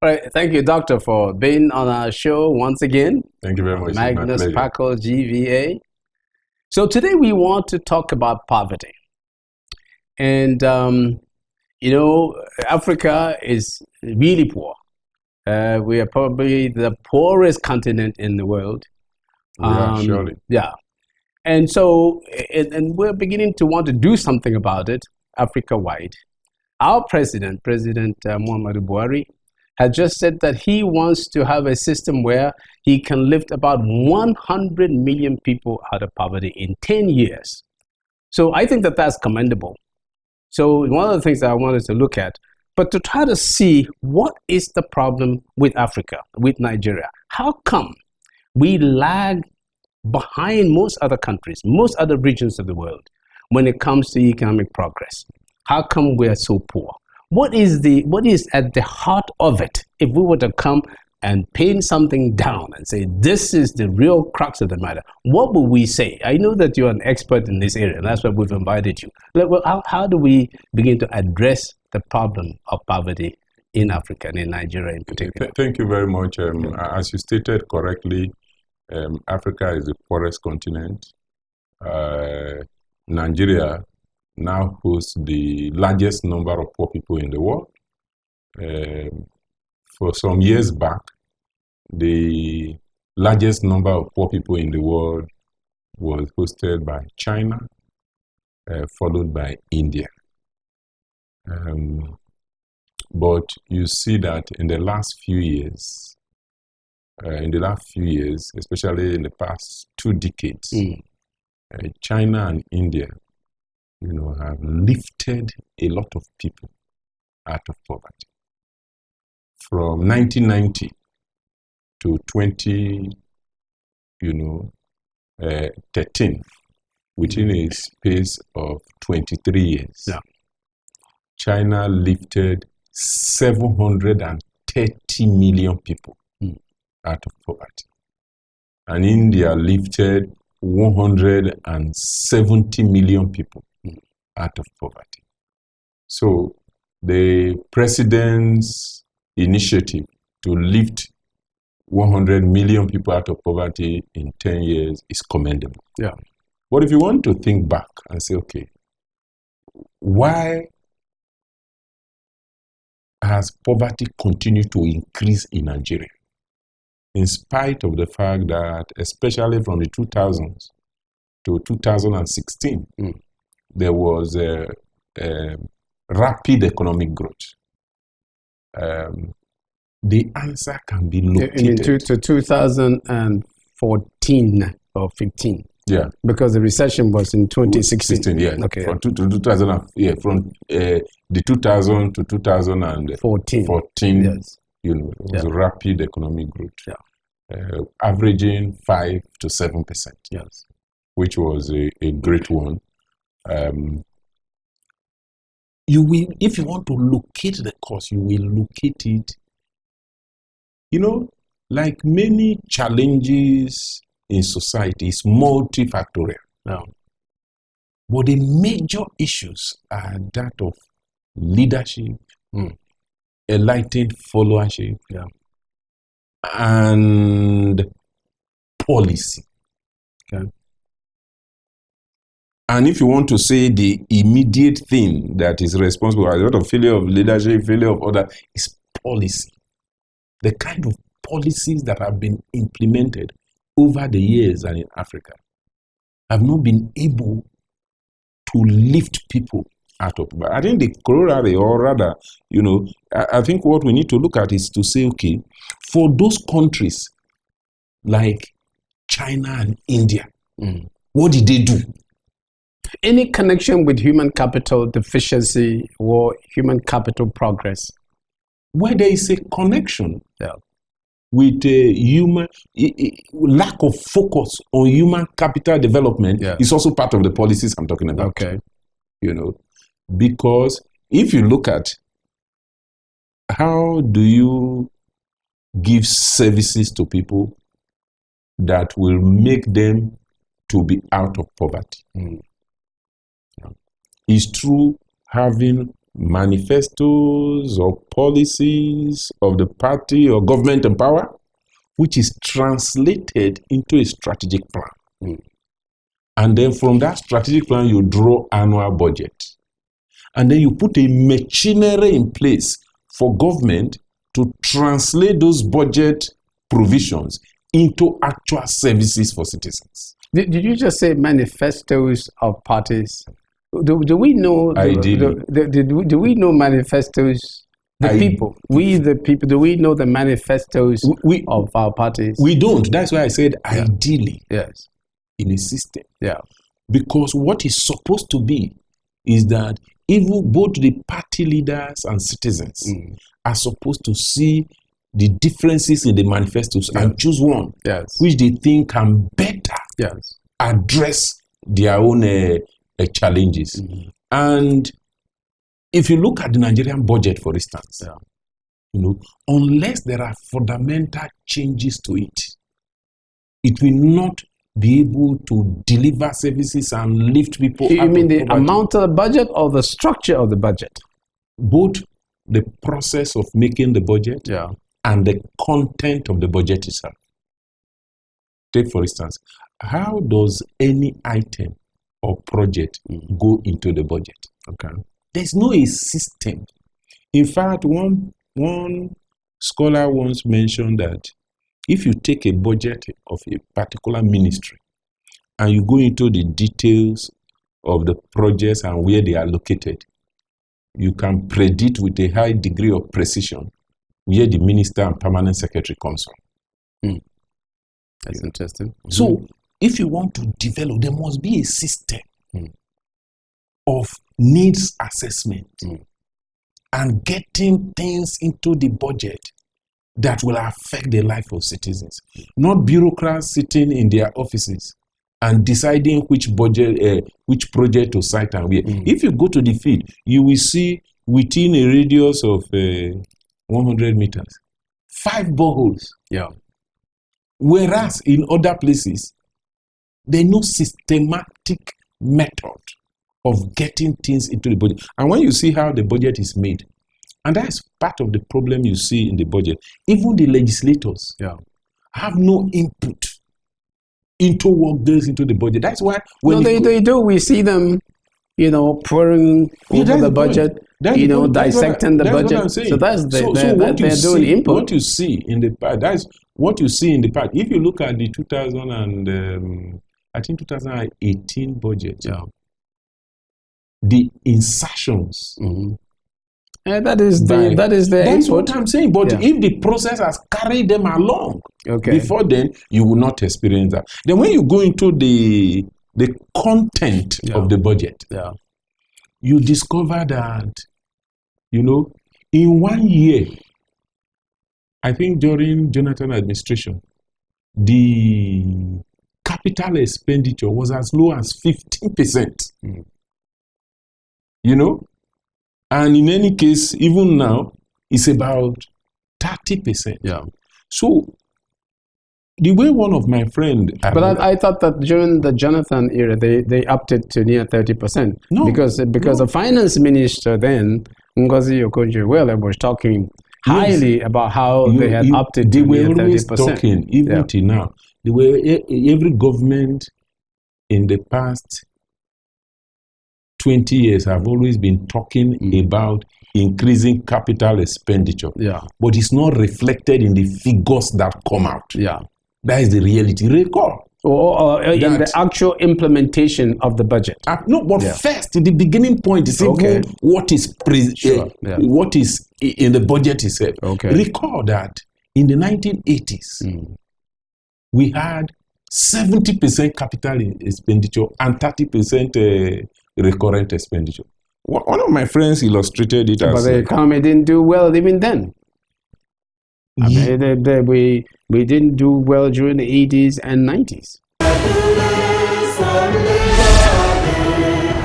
All right, thank you, Doctor, for being on our show once again. Thank you very much. Magnus, It's my pleasure. Kpakol, GVA. So today we want to talk about poverty. And, Africa is really poor. We are probably the poorest continent in the world. We are, surely. Yeah. And so, and we're beginning to want to do something about it, Africa-wide. Our President Muhammadu Buhari, has just said that he wants to have a system where he can lift about 100 million people out of poverty in 10 years. So I think that that's commendable. So one of the things that I wanted to look at, but to try to see what is the problem with Africa, with Nigeria. How come we lag behind most other countries, most other regions of the world when it comes to economic progress? How come we are so poor? What is at the heart of it? If we were to come and pin something down and say, this is the real crux of the matter, what would we say? I know that you're an expert in this area, and that's why we've invited you. Well, how do we begin to address the problem of poverty in Africa and in Nigeria in particular? Thank you very much. As you stated correctly, Africa is the poorest continent. Nigeria now hosts the largest number of poor people in the world. For some years back, the largest number of poor people in the world was hosted by China, followed by India. But you see that in the last few years, especially in the past 2 decades, China and India, have lifted a lot of people out of poverty. From 1990 to 2013, within a space of 23 years, China lifted 730 million people out of poverty. And India lifted 170 million people out of poverty. So the president's initiative to lift 100 million people out of poverty in 10 years is commendable. Yeah. But if you want to think back and say, okay, why has poverty continued to increase in Nigeria? In spite of the fact that, especially from the 2000s to 2016, there was a rapid economic growth. The answer can be located. To 2014 or 15. Yeah. Because the recession was in 2016. 16, yeah. Okay. From 2000, from the 2000 to 2014. Yes. It was a rapid economic growth. Yeah. Averaging 5 to 7%. Yes. Which was a great one. You will, if you want to locate the cause, you will locate it. Like many challenges in society, it's multifactorial. Yeah. But the major issues are that of leadership, enlightened followership, and policy. Okay. And if you want to say the immediate thing that is responsible for a lot of failure of leadership, failure of other, is policy. The kind of policies that have been implemented over the years and in Africa have not been able to lift people out of poverty. I think the corollary, or rather, I think what we need to look at is to say, okay, for those countries like China and India, what did they do? Any connection with human capital deficiency or human capital progress? Where there is a connection with human lack of focus on human capital development is also part of the policies I'm talking about. Okay. Because if you look at how do you give services to people that will make them to be out of poverty, is through having manifestos or policies of the party or government in power, which is translated into a strategic plan. And then from that strategic plan, you draw annual budget. And then you put a machinery in place for government to translate those budget provisions into actual services for citizens. Did you just say manifestos of parties? Do we know? Do we know manifestos? The people, we the people. Do we know the manifestos of our parties? We don't. That's why I said ideally. Yes. In a system. Yeah. Because what is supposed to be is that even both the party leaders and citizens are supposed to see the differences in the manifestos and choose one which they think can better address their own challenges. And if you look at the Nigerian budget, for instance, unless there are fundamental changes to it, it will not be able to deliver services and lift people. You mean the amount of the budget or the structure of the budget? Both the process of making the budget and the content of the budget itself. Take, for instance, how does any item or project go into the budget? There's no a system. In fact, one scholar once mentioned that if you take a budget of a particular ministry and you go into the details of the projects and where they are located, you can predict with a high degree of precision where the minister and permanent secretary comes from. That's interesting. So, if you want to develop, there must be a system of needs assessment and getting things into the budget that will affect the life of citizens. Not bureaucrats sitting in their offices and deciding which budget, which project to cite and where. If you go to the field, you will see within a radius of 100 meters, 5 boreholes. Whereas in other places, there's no systematic method of getting things into the budget. And when you see how the budget is made, and that's part of the problem you see in the budget, even the legislators have no input into what goes into the budget. That's why when they do. We see them, pouring over the budget, dissecting the budget. So they're doing input. What you see in the part, that's what you see in the part. If you look at the 2018 budget, the insertions. That is the That's input. what I'm saying. But if the process has carried them along, before then, you will not experience that. Then when you go into the content of the budget, you discover that, in 1 year, I think during Jonathan administration, the capital expenditure was as low as 15%. And in any case, even now, it's about 30%. So, the way one of my friends... But I thought that during the Jonathan era, they upped it to near 30%. No. Because the finance minister then, Ngozi Okonjo-Iweala, was talking highly about how they had upped it to near 30%. They were always talking, even till now. Every government in the past 20 years have always been talking about increasing capital expenditure. But it's not reflected in the figures that come out. That is the reality. Recall. Or in the actual implementation of the budget. First, the beginning point is what is what is in the budget itself. Recall that in the 1980s, we had 70% capital expenditure and 30% recurrent expenditure. One of my friends illustrated it as... But the economy didn't do well even then. We didn't do well during the 80s and 90s.